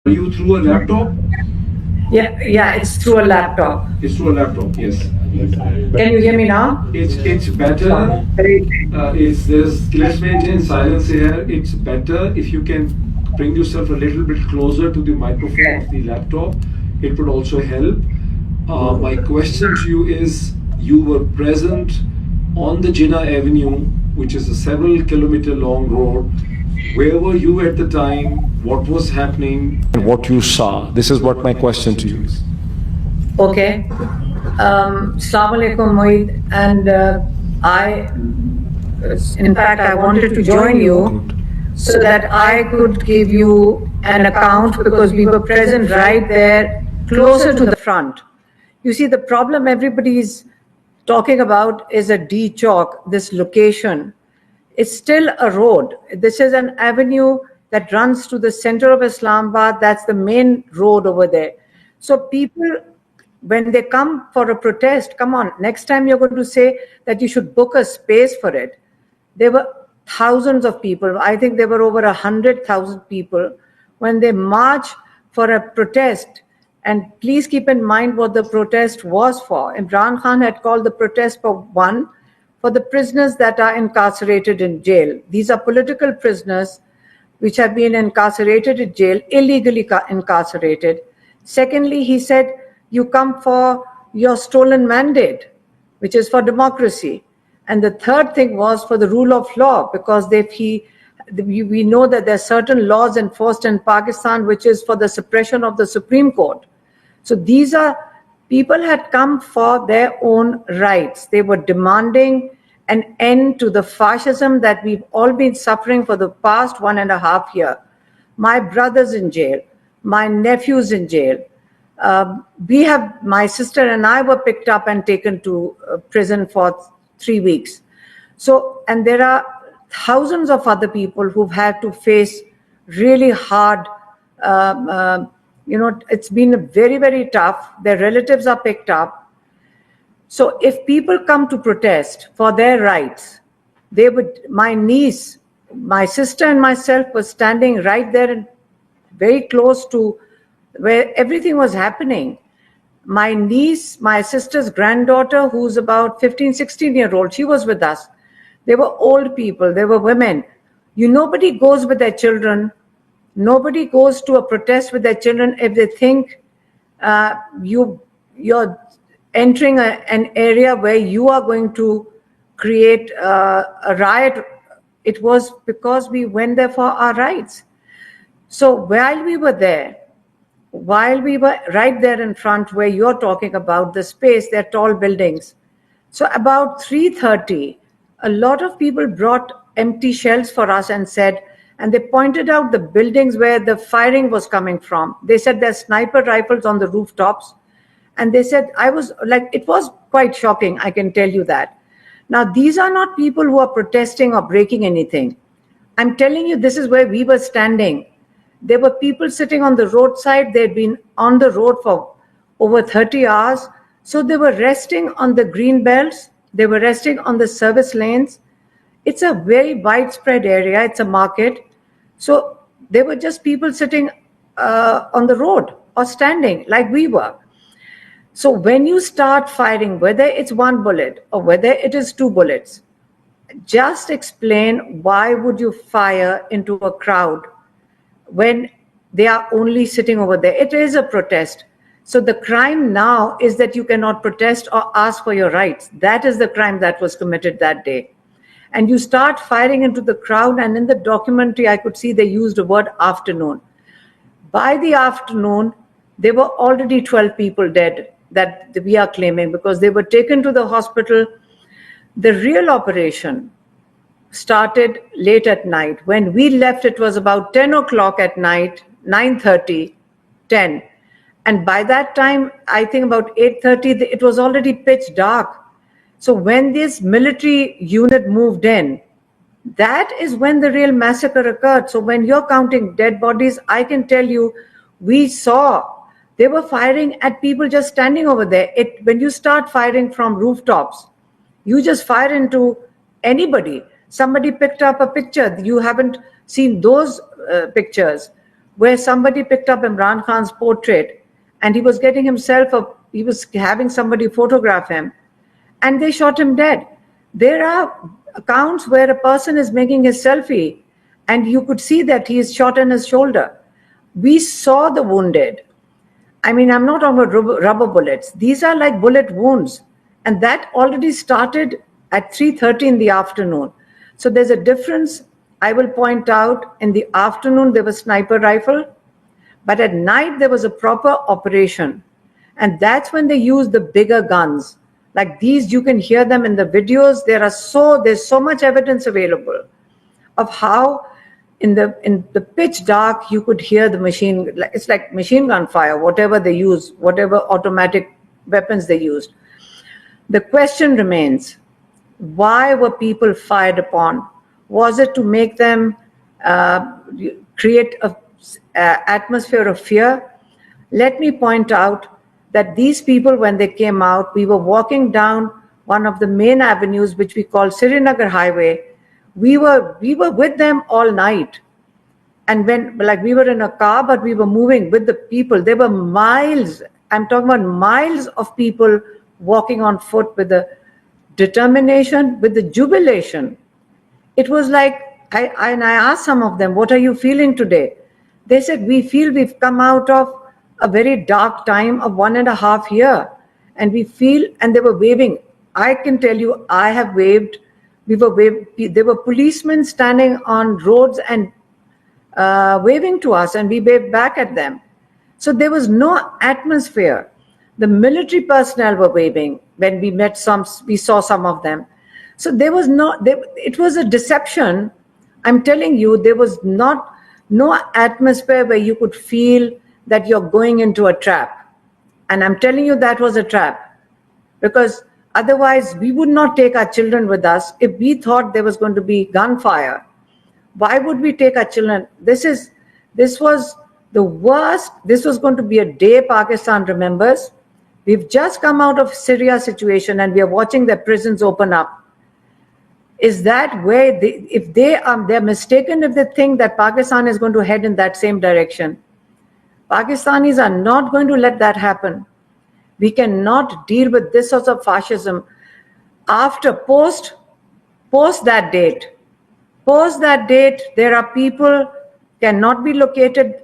you through a laptop? Yeah, it's through a laptop. It's through a laptop, yes. Can you hear me now? It's better. Let's maintain silence here. It's better if you can bring yourself a little bit closer to the microphone of the laptop. It would also help. My question to you is: you were present on the Jinnah Avenue, which is a several kilometer long road. Where were you at the time? What was happening? And what you saw? This is what my question to you is. Okay. Assalamu alaikum, Mohit. And in fact, I wanted to join you so that I could give you an account because we were present right there, closer to the front. You see, the problem everybody is talking about is a D chalk, this location. It's still a road. This is an avenue that runs to the center of Islamabad. That's the main road over there. So people, when they come for a protest, come on, next time you're going to say that you should book a space for it. There were thousands of people. I think there were over 100,000 people when they marched for a protest. And please keep in mind what the protest was for. Imran Khan had called the protest for the prisoners that are incarcerated in jail. These are political prisoners which have been incarcerated in jail, illegally incarcerated. Secondly, he said, you come for your stolen mandate, which is for democracy. And the third thing was for the rule of law, because we know that there are certain laws enforced in Pakistan, which is for the suppression of the Supreme Court. So these are, people had come for their own rights. They were demanding an end to the fascism that we've all been suffering for the past 1.5 years. My brother's in jail, my nephew's in jail. My sister and I were picked up and taken to prison for 3 weeks. So, and there are thousands of other people who've had to face really hard, it's been very, very tough. Their relatives are picked up. So if people come to protest for their rights, my niece, my sister and myself were standing right there and very close to where everything was happening. My niece, my sister's granddaughter, who's about 15, 16-year-old, she was with us. There were old people, there were women. Nobody goes with their children. Nobody goes to a protest with their children if they think you're entering an area where you are going to create a riot. It was because we went there for our rights. So while we were right there in front where you're talking about the space, they're tall buildings. So about 3:30, a lot of people brought empty shells for us and they pointed out the buildings where the firing was coming from. They said there's sniper rifles on the rooftops. And they said, it was quite shocking, I can tell you that. Now, these are not people who are protesting or breaking anything. I'm telling you, this is where we were standing. There were people sitting on the roadside. They'd been on the road for over 30 hours. So they were resting on the green belts. They were resting on the service lanes. It's a very widespread area. It's a market. So they were just people sitting on the road or standing like we were. So when you start firing, whether it's one bullet or whether it is 2 bullets, just explain why would you fire into a crowd when they are only sitting over there. It is a protest. So the crime now is that you cannot protest or ask for your rights. That is the crime that was committed that day. And you start firing into the crowd, and in the documentary, I could see they used the word afternoon. By the afternoon, there were already 12 people dead that we are claiming because they were taken to the hospital. The real operation started late at night. When we left, it was about 10 o'clock at night, 9:30, 10. And by that time, I think about 8:30, it was already pitch dark. So when this military unit moved in, that is when the real massacre occurred. So when you're counting dead bodies, I can tell you, we saw they were firing at people just standing over there. When you start firing from rooftops, you just fire into anybody. Somebody picked up a picture. You haven't seen those pictures. where somebody picked up Imran Khan's portrait and he was getting himself up, he was having somebody photograph him, and they shot him dead. There are accounts where a person is making his selfie and you could see that he is shot in his shoulder. We saw the wounded. I mean, I'm not talking about rubber bullets. These are like bullet wounds. And that already started at 3:30 in the afternoon. So there's a difference. I will point out, in the afternoon there was sniper rifle, but at night there was a proper operation. And that's when they use the bigger guns. Like these, you can hear them in the videos. There's so much evidence available of how in the pitch dark you could hear the machine. It's like machine gun fire, whatever they use, whatever automatic weapons they used. The question remains, why were people fired upon? Was it to make them create an atmosphere of fear? Let me point out that these people, when they came out, we were walking down one of the main avenues, which we call Srinagar Highway. We were with them all night. And when, like, we were in a car, but we were moving with the people. There were miles, I'm talking about miles of people walking on foot with the determination, with the jubilation. It was like, I asked some of them, what are you feeling today? They said, we feel we've come out of a very dark time of 1.5 years. And we feel, and they were waving. I can tell you, I have waved. There were policemen standing on roads and waving to us, and we waved back at them. So there was no atmosphere. The military personnel were waving when we saw some of them. So there was it was a deception. I'm telling you, there was no atmosphere where you could feel that you're going into a trap. And I'm telling you, that was a trap. Because otherwise, we would not take our children with us if we thought there was going to be gunfire. Why would we take our children? This was the worst. This was going to be a day Pakistan remembers. We've just come out of Syria situation and we are watching their prisons open up. Is that where they're mistaken if they think that Pakistan is going to head in that same direction? Pakistanis are not going to let that happen. We cannot deal with this sort of fascism after post that date. Post that date, there are people cannot be located.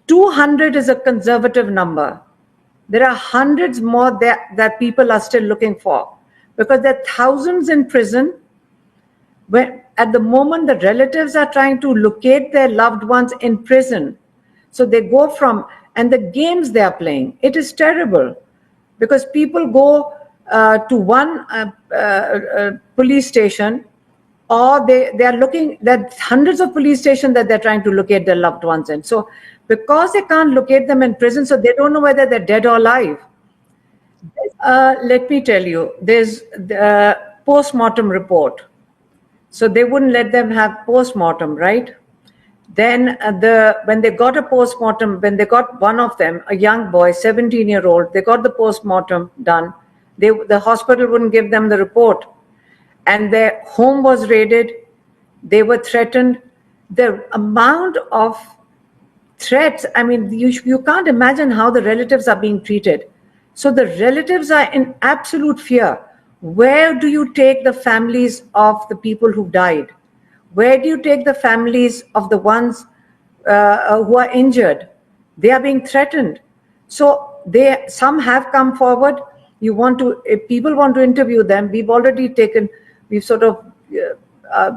200 is a conservative number. There are hundreds more that people are still looking for, because there are thousands in prison. When at the moment the relatives are trying to locate their loved ones in prison, so they go from, and the games they are playing, it is terrible, because people go to one police station, or they are looking, there are hundreds of police stations that they're trying to locate their loved ones in. So because they can't locate them in prison, so they don't know whether they're dead or alive. Let me tell you, there's the post-mortem report. So they wouldn't let them have post-mortem, right? Then when they got a post-mortem, when they got one of them, a young boy, 17-year-old, they got the post-mortem done. The hospital wouldn't give them the report. And their home was raided. They were threatened. The amount of threats, I mean, you can't imagine how the relatives are being treated. So the relatives are in absolute fear. Where do you take the families of the people who died? Where do you take the families of the ones who are injured? They are being threatened. So some have come forward. If people want to interview them, we've sort of,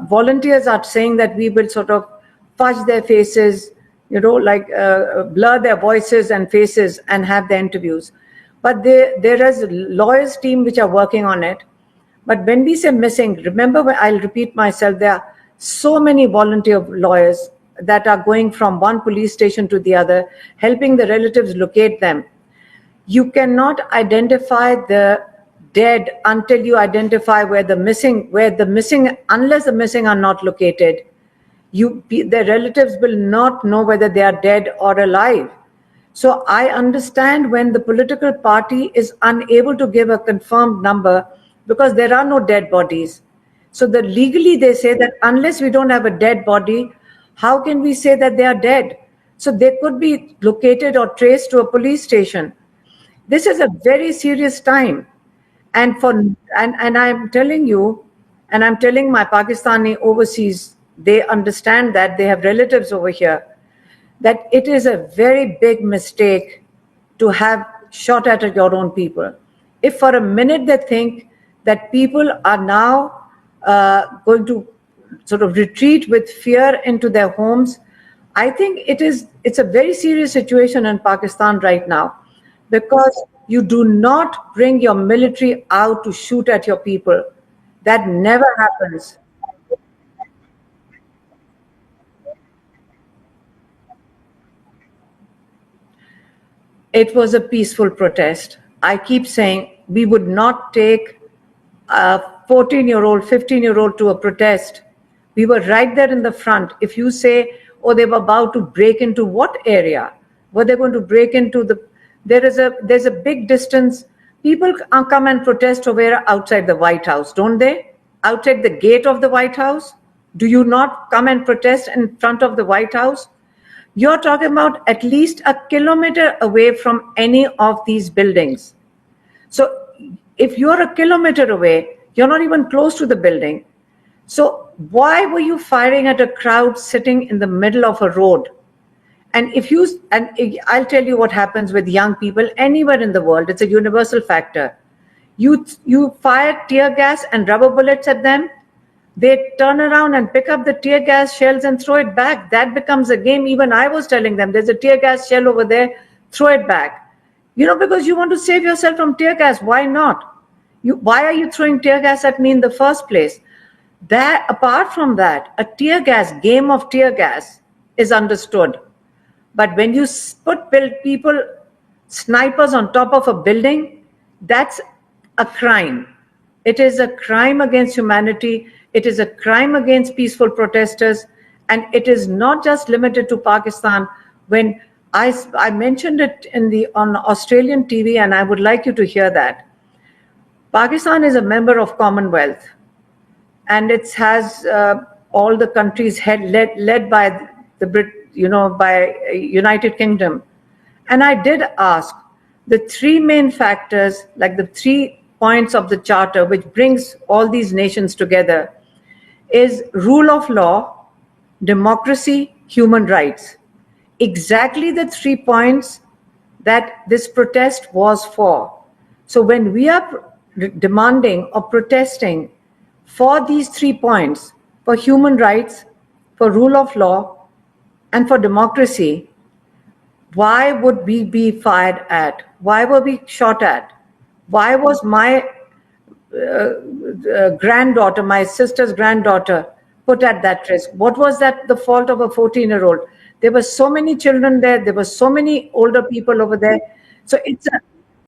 volunteers are saying that we will sort of fudge their faces, blur their voices and faces and have the interviews. But there is a lawyers team which are working on it. But when we say missing, remember, I'll repeat myself, there are so many volunteer lawyers that are going from one police station to the other, helping the relatives locate them. You cannot identify the dead until you identify unless the missing are not located. Their relatives will not know whether they are dead or alive. So I understand when the political party is unable to give a confirmed number because there are no dead bodies. So legally they say that unless we don't have a dead body, how can we say that they are dead? so they could be located or traced to a police station. This is a very serious time. And for and I'm telling you, and I'm telling my Pakistani overseas, they understand that they have relatives over here, that it is a very big mistake to have shot at your own people. If for a minute they think that people are now going to sort of retreat with fear into their homes, I think it's a very serious situation in Pakistan right now, because you do not bring your military out to shoot at your people. That never happens. It was a peaceful protest. I keep saying we would not take a 14-year-old, 15-year-old to a protest. We were right there in the front. If you say, oh, they were about to break into what area? Were they going to break into the? There's a big distance. People come and protest over outside the White House, don't they? Outside the gate of the White House? Do you not come and protest in front of the White House? You're talking about at least a kilometer away from any of these buildings. So if you're a kilometer away, you're not even close to the building. So why were you firing at a crowd sitting in the middle of a road? And I'll tell you what happens with young people anywhere in the world. It's a universal factor. You fire tear gas and rubber bullets at them, they turn around and pick up the tear gas shells and throw it back. That becomes a game. Even I was telling them, there's a tear gas shell over there, throw it back. Because you want to save yourself from tear gas. Why not? Why are you throwing tear gas at me in the first place? That, apart from that, a game of tear gas is understood. But when you put people, snipers on top of a building, that's a crime. It is a crime against humanity. It is a crime against peaceful protesters. And it is not just limited to Pakistan. When I mentioned it on Australian TV, and I would like you to hear that. Pakistan is a member of Commonwealth, and it has all the countries led by by United Kingdom. And I did ask the three main factors, like the 3 points of the charter, which brings all these nations together, is rule of law, democracy, human rights. Exactly the 3 points that this protest was for. So when we are demanding or protesting for these 3 points, for human rights, for rule of law, and for democracy, why would we be fired at? Why were we shot at? Why was my granddaughter, my sister's granddaughter, put at that risk? What was that the fault of a 14-year-old? There were so many children there. There were so many older people over there. So